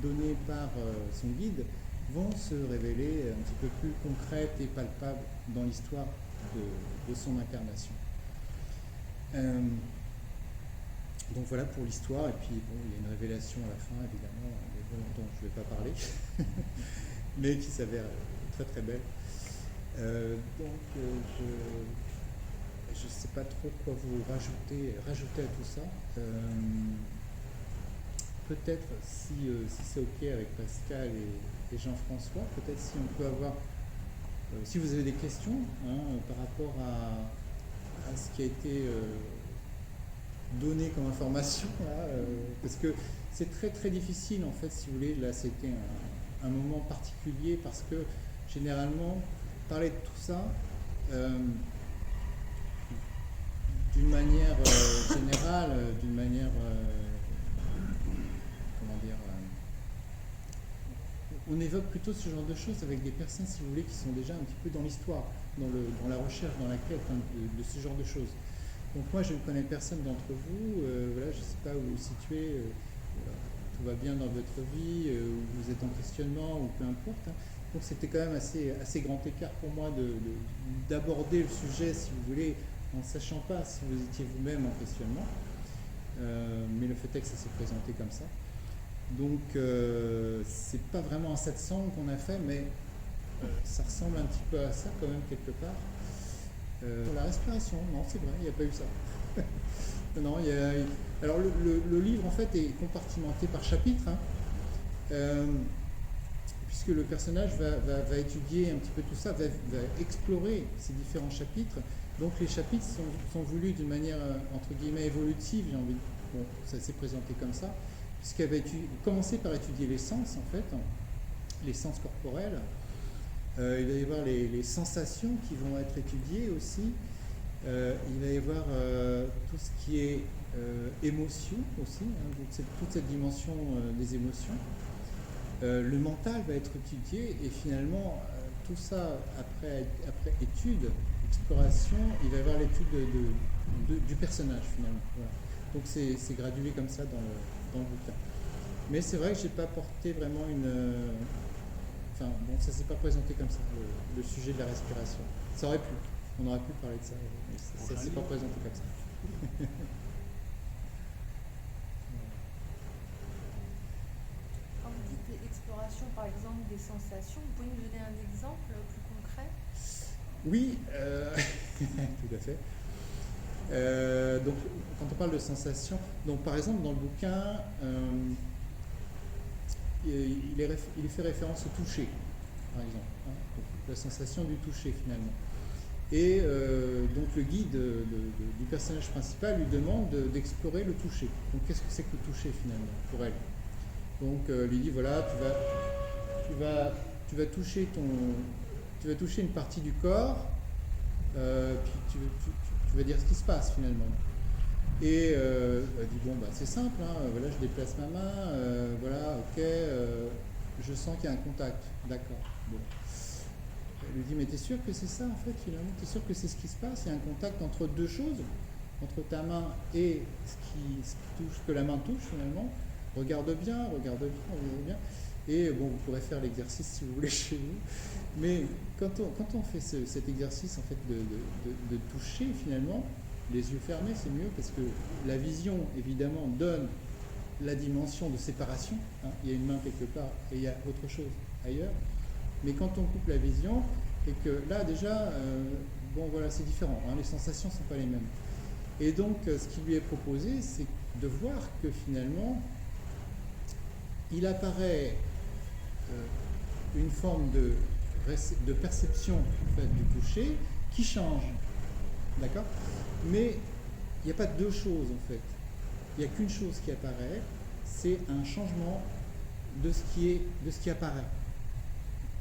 données par son guide vont se révéler un petit peu plus concrètes et palpables dans l'histoire de son incarnation. Donc voilà pour l'histoire, et puis bon, il y a une révélation à la fin évidemment, dont je ne vais pas parler, mais qui s'avère très très belle. Donc je ne sais pas trop quoi vous rajouter à tout ça. Peut-être si c'est ok avec Pascal et Jean-François, peut-être si on peut avoir, si vous avez des questions, hein, par rapport à ce qui a été donné comme information, là, parce que c'est très très difficile en fait, si vous voulez, là c'était un moment particulier, parce que généralement parler de tout ça d'une manière générale, d'une manière comment dire, on évoque plutôt ce genre de choses avec des personnes, si vous voulez, qui sont déjà un petit peu dans l'histoire, dans la recherche, dans la quête, hein, de ce genre de choses. Donc moi je ne connais personne d'entre vous, voilà, je ne sais pas où vous vous situez, tout va bien dans votre vie, ou vous êtes en questionnement, ou peu importe, hein. Donc c'était quand même assez grand écart pour moi d'aborder le sujet, si vous voulez, en ne sachant pas si vous étiez vous-même en questionnement. Mais le fait est que ça s'est présenté comme ça. Donc c'est pas vraiment un satsang qu'on a fait, mais ça ressemble un petit peu à ça quand même quelque part. Pour la respiration, non, c'est vrai, il n'y a pas eu ça. Non, alors le livre en fait est compartimenté par chapitre, hein, puisque le personnage va étudier un petit peu tout ça, va explorer ces différents chapitres. Donc les chapitres sont voulus d'une manière entre guillemets évolutive, j'ai envie de... Bon, ça s'est présenté comme ça, puisqu'elle va commencer par étudier les sens en fait, les sens corporels. Il va y avoir les sensations qui vont être étudiées aussi. Il va y avoir tout ce qui est émotion aussi, hein, donc toute cette dimension des émotions. Le mental va être étudié, et finalement tout ça après étude, exploration, il va y avoir l'étude du personnage finalement. Voilà. Donc c'est gradué comme ça dans le bouquin. Mais c'est vrai que j'ai pas porté vraiment enfin bon, ça s'est pas présenté comme ça, le sujet de la respiration. Ça aurait pu, on aurait pu parler de ça, mais ça s'est pas présenté comme ça. Quand vous dites exploration, par exemple, des sensations, vous pouvez nous donner un exemple plus concret? Oui, tout à fait. Donc, quand on parle de sensation, donc par exemple dans le bouquin, il est fait référence au toucher, par exemple, hein, donc, la sensation du toucher finalement. Et donc le guide du personnage principal lui demande d'explorer le toucher. Donc qu'est-ce que c'est que le toucher finalement pour elle? Donc lui dit voilà, tu vas toucher une partie du corps, puis tu vas dire ce qui se passe finalement. Et elle dit bon bah c'est simple, hein, voilà, je déplace ma main, voilà, ok, je sens qu'il y a un contact, d'accord. Bon. Elle lui dit mais t'es sûr que c'est ça en fait finalement? T'es sûr que c'est ce qui se passe? Il y a un contact entre deux choses, entre ta main et ce que la main touche finalement. Regarde bien. Et bon, vous pourrez faire l'exercice si vous voulez chez vous. Mais quand on fait cet exercice en fait de toucher finalement, les yeux fermés c'est mieux parce que la vision évidemment donne la dimension de séparation. Hein. Il y a une main quelque part et il y a autre chose ailleurs. Mais quand on coupe la vision, et que là déjà, bon voilà, c'est différent, hein, les sensations ne sont pas les mêmes. Et donc, ce qui lui est proposé, c'est de voir que finalement, il apparaît une forme de perception en fait, du toucher qui change, d'accord? Mais il n'y a pas deux choses en fait. Il n'y a qu'une chose qui apparaît, c'est un changement de ce qui apparaît.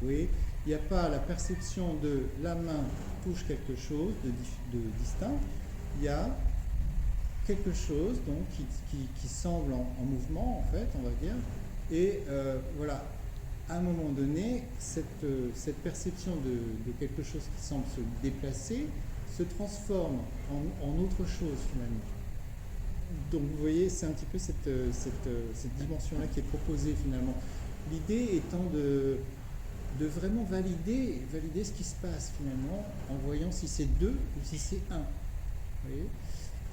Oui, il n'y a pas la perception de la main touche quelque chose de distinct, il y a quelque chose donc, qui semble en mouvement, en fait, on va dire, et voilà, à un moment donné, cette perception de quelque chose qui semble se déplacer se transforme en autre chose finalement. Donc vous voyez, c'est un petit peu cette dimension-là qui est proposée finalement. L'idée étant de vraiment valider ce qui se passe finalement en voyant si c'est deux ou si c'est un. Vous voyez?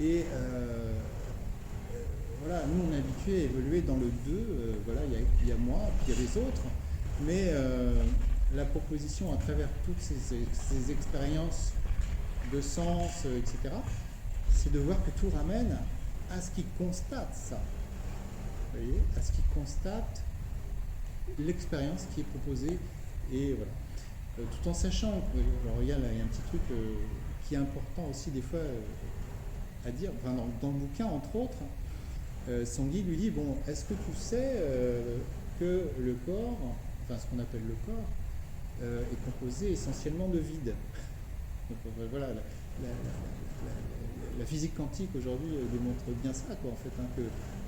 Et voilà, nous on est habitués à évoluer dans le deux, voilà, il y a moi, puis il y a les autres, mais la proposition à travers toutes ces expériences de sens, etc., c'est de voir que tout ramène à ce qui constate ça. Vous voyez? À ce qui constate l'expérience qui est proposée. Et voilà. Tout en sachant, alors il y a un petit truc qui est important aussi des fois à dire, enfin, dans le bouquin entre autres, son guide lui dit, bon, est-ce que tu sais que le corps, enfin ce qu'on appelle le corps, est composé essentiellement de vide. Donc voilà, la physique quantique aujourd'hui démontre bien ça, quoi, en fait, hein, que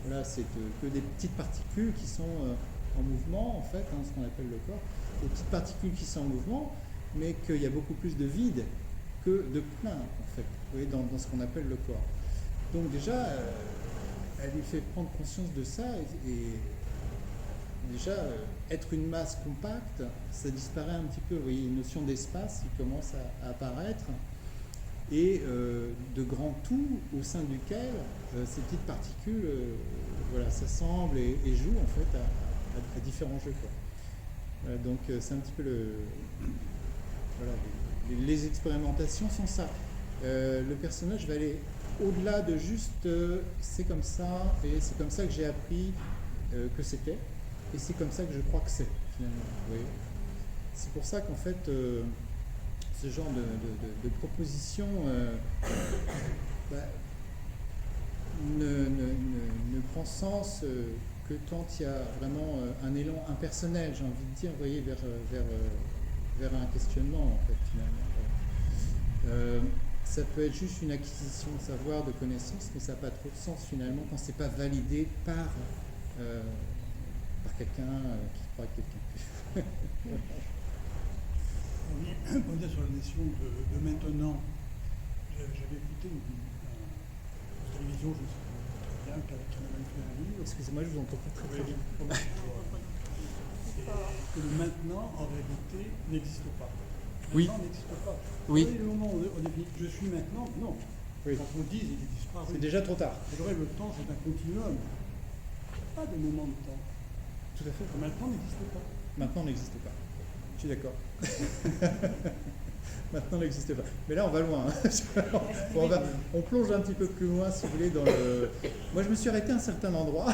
voilà, c'est que des petites particules qui sont en mouvement, en fait, hein, ce qu'on appelle le corps. Des petites particules qui sont en mouvement, mais qu'il y a beaucoup plus de vide que de plein, en fait, vous voyez, dans ce qu'on appelle le corps. Donc déjà, elle lui fait prendre conscience de ça, et déjà, être une masse compacte, ça disparaît un petit peu, vous voyez, une notion d'espace qui commence à apparaître, et de grand tout au sein duquel ces petites particules voilà, s'assemblent et jouent, en fait, à différents jeux, quoi. Donc c'est un petit peu voilà, les expérimentations sont ça. Le personnage va aller au-delà de juste c'est comme ça et c'est comme ça que j'ai appris que c'était et c'est comme ça que je crois que c'est finalement. Vous voyez, c'est pour ça qu'en fait ce genre de proposition ne prend sens que quand il y a vraiment un élan impersonnel, j'ai envie de dire, vous voyez, vers un questionnement, en fait, finalement. Ça peut être juste une acquisition de savoir, de connaissances, mais ça n'a pas trop de sens, finalement, quand c'est pas validé par quelqu'un qui croit que quelqu'un. Oui, pour dire sur la notion de maintenant, j'avais écouté une télévision, je ne sais pas très bien, qui a même fait un livre. Excusez-moi, je vous entends pas très bien. Que le maintenant, en réalité, n'existe pas. Oui. Maintenant n'existe pas. Oui. Le moment où on dit je suis maintenant, non. Oui. Quand on dit il est disparu. C'est déjà trop tard. C'est vrai, le temps, c'est un continuum. Il n'y a pas de moment de temps. Tout à fait. Maintenant n'existe pas. Maintenant n'existe pas. Je suis d'accord. maintenant n'existe pas. Mais là, on va loin. Hein. On plonge un petit peu plus loin, si vous voulez, dans le... Moi, je me suis arrêté à un certain endroit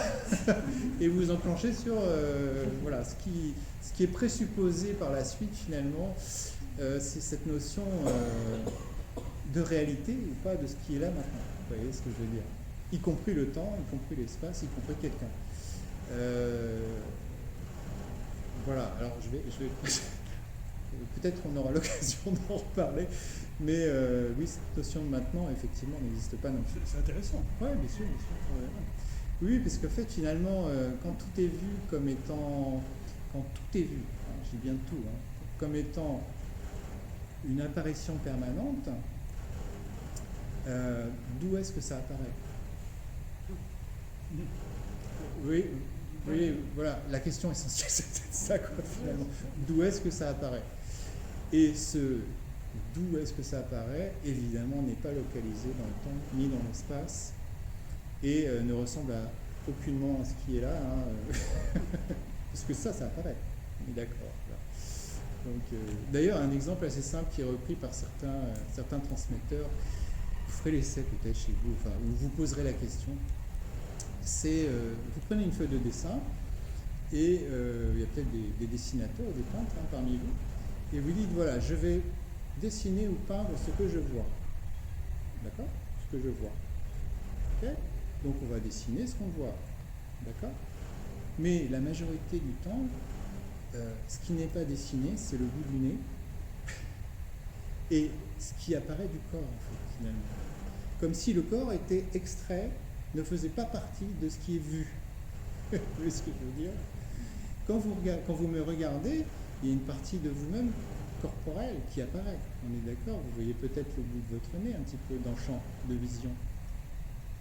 et vous enclenchez sur voilà, ce qui est présupposé par la suite, finalement, c'est cette notion de réalité ou pas de ce qui est là maintenant. Vous voyez ce que je veux dire? Y compris le temps, y compris l'espace, y compris quelqu'un. Voilà, alors je vais peut-être on aura l'occasion d'en reparler, mais oui, cette notion de maintenant, effectivement, n'existe pas non plus. C'est intéressant. Oui, bien sûr, bien sûr. Ouais. Oui, parce qu'en fait, finalement, quand tout est vu comme étant, quand tout est vu, hein, je dis bien tout, hein, comme étant une apparition permanente, d'où est-ce que ça apparaît? Oui, oui, voilà, la question essentielle, c'est ça, quoi, finalement. D'où est-ce que ça apparaît? Et ce d'où est-ce que ça apparaît, évidemment, n'est pas localisé dans le temps ni dans l'espace et ne ressemble à aucunement à ce qui est là, hein, parce que ça apparaît. On est d'accord. Donc, d'ailleurs, un exemple assez simple qui est repris par certains transmetteurs, vous ferez l'essai peut-être chez vous, enfin, où vous poserez la question, c'est, vous prenez une feuille de dessin, et il y a peut-être des dessinateurs, des peintres hein, parmi vous, et vous dites, voilà, je vais dessiner ou peindre ce que je vois. D'accord? Ce que je vois. Ok? Donc on va dessiner ce qu'on voit. D'accord? Mais la majorité du temps, ce qui n'est pas dessiné, c'est le bout du nez, et ce qui apparaît du corps, en fait, finalement. Comme si le corps était extrait, ne faisait pas partie de ce qui est vu. Vous voyez ce que je veux dire? Quand vous me regardez, il y a une partie de vous-même corporelle qui apparaît. On est d'accord? Vous voyez peut-être le bout de votre nez un petit peu dans le champ de vision.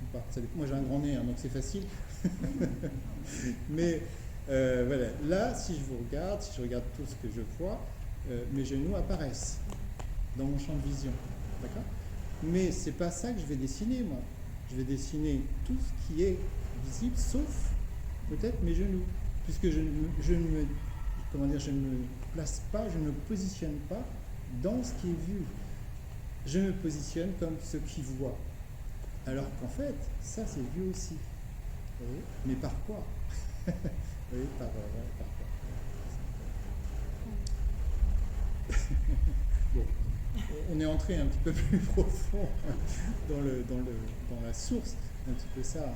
Ou pas. Moi j'ai un grand nez, hein, donc c'est facile. Mais voilà, là, si je regarde tout ce que je vois, mes genoux apparaissent dans mon champ de vision. D'accord? Mais c'est pas ça que je vais dessiner, moi. Je vais dessiner tout ce qui est visible, sauf peut-être mes genoux. Puisque je ne me place pas, je ne me positionne pas dans ce qui est vu. Je me positionne comme ce qui voit. Alors qu'en fait, ça c'est vu aussi. Vous voyez? Mais par quoi? Vous voyez, par quoi? Bon, on est entré un petit peu plus profond dans la source, un petit peu ça. Hein.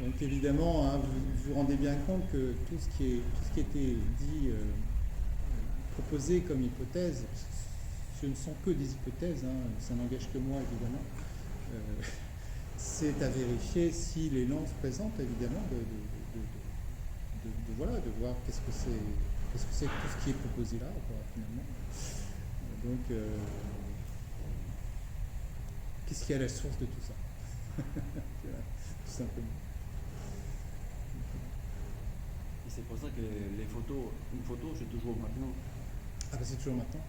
Donc évidemment, hein, vous vous rendez bien compte que tout ce qui était dit, proposé comme hypothèse, ce ne sont que des hypothèses, hein, ça n'engage que moi évidemment. C'est à vérifier si l'élan se présente évidemment de voir qu'est-ce que c'est tout ce qui est proposé là, quoi, finalement. Donc, qu'est-ce qui est à la source de tout ça? Tout simplement. Et c'est pour ça que les photos, une photo, c'est toujours maintenant. Ah bah c'est toujours maintenant.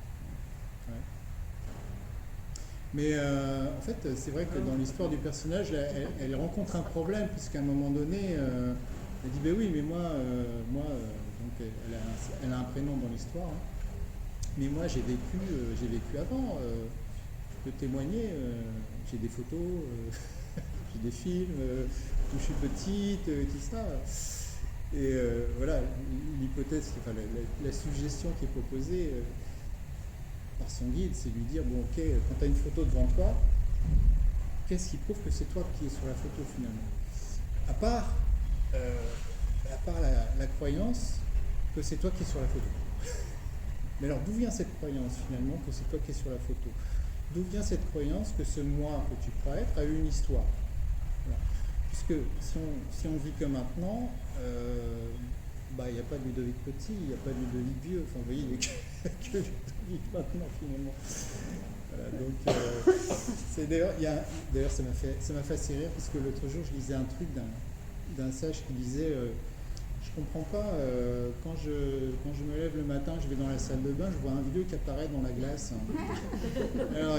Ouais. Mais en fait, c'est vrai que dans l'histoire du personnage, elle rencontre un problème, puisqu'à un moment donné, elle dit, ben oui, mais moi donc elle a un prénom dans l'histoire, hein. Mais moi j'ai vécu avant, je peux témoigner, j'ai des photos, j'ai des films, où je suis petite, tout ça. Et voilà, l'hypothèse, enfin la suggestion qui est proposée par son guide, c'est de lui dire, bon ok, quand tu as une photo devant toi, qu'est-ce qui prouve que c'est toi qui es sur la photo finalement? À part la croyance que c'est toi qui es sur la photo. Mais alors d'où vient cette croyance finalement que c'est toi qui es sur la photo? D'où vient cette croyance que ce moi que tu crois être a eu une histoire? Voilà. Puisque si on vit que maintenant, il n'y a pas de Ludovic Petit, il n'y a pas de Ludovic Vieux, enfin vous voyez, il n'y a que Ludovic maintenant finalement. Voilà, donc c'est d'ailleurs ça m'a fait assez rire, parce que l'autre jour je lisais un truc d'un sage qui disait je comprends pas, quand je me lève le matin, je vais dans la salle de bain, je vois un vieux qui apparaît dans la glace. Alors,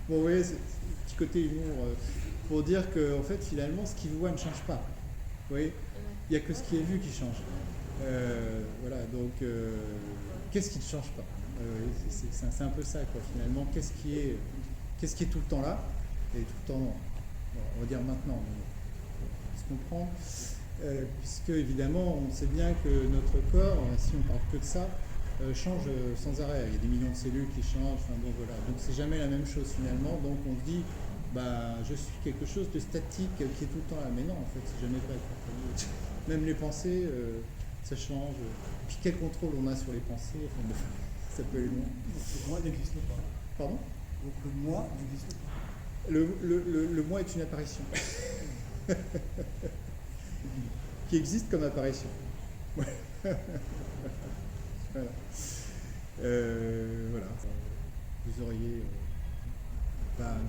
bon, vous voyez, c'est un petit côté humour, pour dire que, en fait, finalement, ce qu'il voit ne change pas. Vous voyez, il n'y a que ce qui est vu qui change. Voilà, donc, qu'est-ce qui ne change pas? C'est un peu ça, quoi, finalement. Qu'est-ce qui est tout le temps là et tout le temps, bon, on va dire maintenant, on se comprend, puisque évidemment, on sait bien que notre corps, si on parle que de ça, change sans arrêt. Il y a des millions de cellules qui changent, enfin, bon, voilà. Donc c'est jamais la même chose finalement. Donc on se dit, bah, je suis quelque chose de statique qui est tout le temps là. Mais non, en fait, c'est jamais vrai, quoi. Même les pensées, ça change. Puis quel contrôle on a sur les pensées, enfin, bon, ça peut aller loin. Donc le moi n'existe pas. Pardon? Donc le moi n'existe pas. Le moi est une apparition. Qui existe comme apparition. Voilà. Voilà. Vous auriez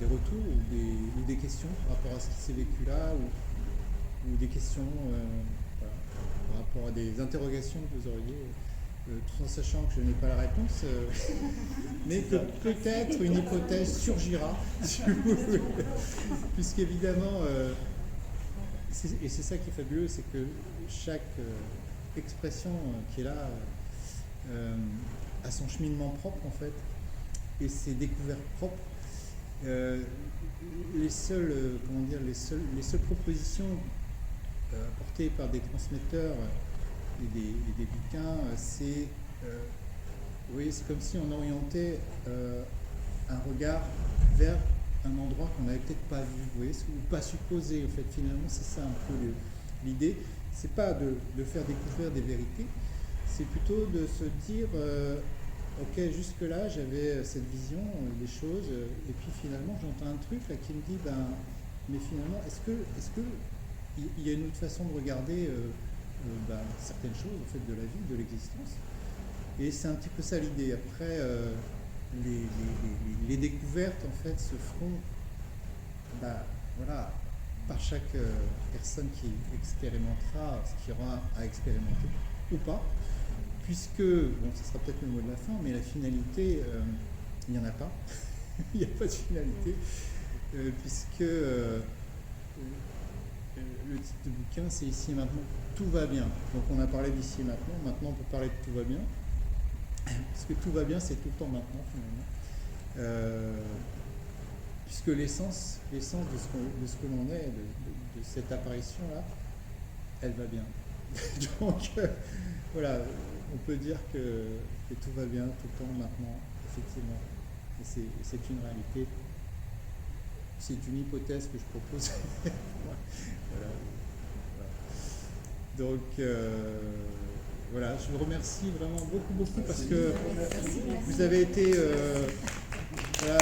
des retours ou des questions par rapport à ce qui s'est vécu là, ou des questions voilà, par rapport à des interrogations que vous auriez, tout en sachant que je n'ai pas la réponse, mais que peut-être une hypothèse surgira, si vous voulez. Puisqu'évidemment, et c'est ça qui est fabuleux, c'est que chaque expression qui est là a son cheminement propre en fait, et ses découvertes propres. Les seules propositions apportées par des transmetteurs et des bouquins, c'est comme si on orientait un regard vers un endroit qu'on n'avait peut-être pas vu, vous voyez, ou pas supposé. En fait, finalement, c'est ça un peu l'idée. C'est pas de faire découvrir des vérités, c'est plutôt de se dire ok, jusque-là, j'avais cette vision des choses, et puis finalement, j'entends un truc là qui me dit, mais finalement, est-ce que il y a une autre façon de regarder certaines choses, en fait, de la vie, de l'existence? Et c'est un petit peu ça l'idée. Après, les découvertes, en fait, se feront, voilà, par chaque personne qui expérimentera ce qu'il y aura à expérimenter, ou pas. Puisque, bon, ce sera peut-être le mot de la fin, mais la finalité, il n'y en a pas. Il n'y a pas de finalité, puisque le titre de bouquin, c'est Ici et maintenant, tout va bien. Donc on a parlé d'ici et maintenant on peut parler de tout va bien, parce que tout va bien, c'est tout le temps maintenant, finalement. Puisque l'essence de ce que l'on est, de cette apparition-là, elle va bien. Donc, voilà. On peut dire que tout va bien tout le temps maintenant, effectivement. Et c'est une réalité. C'est une hypothèse que je propose. Voilà. Donc, voilà, je vous remercie vraiment beaucoup parce que vous avez été voilà,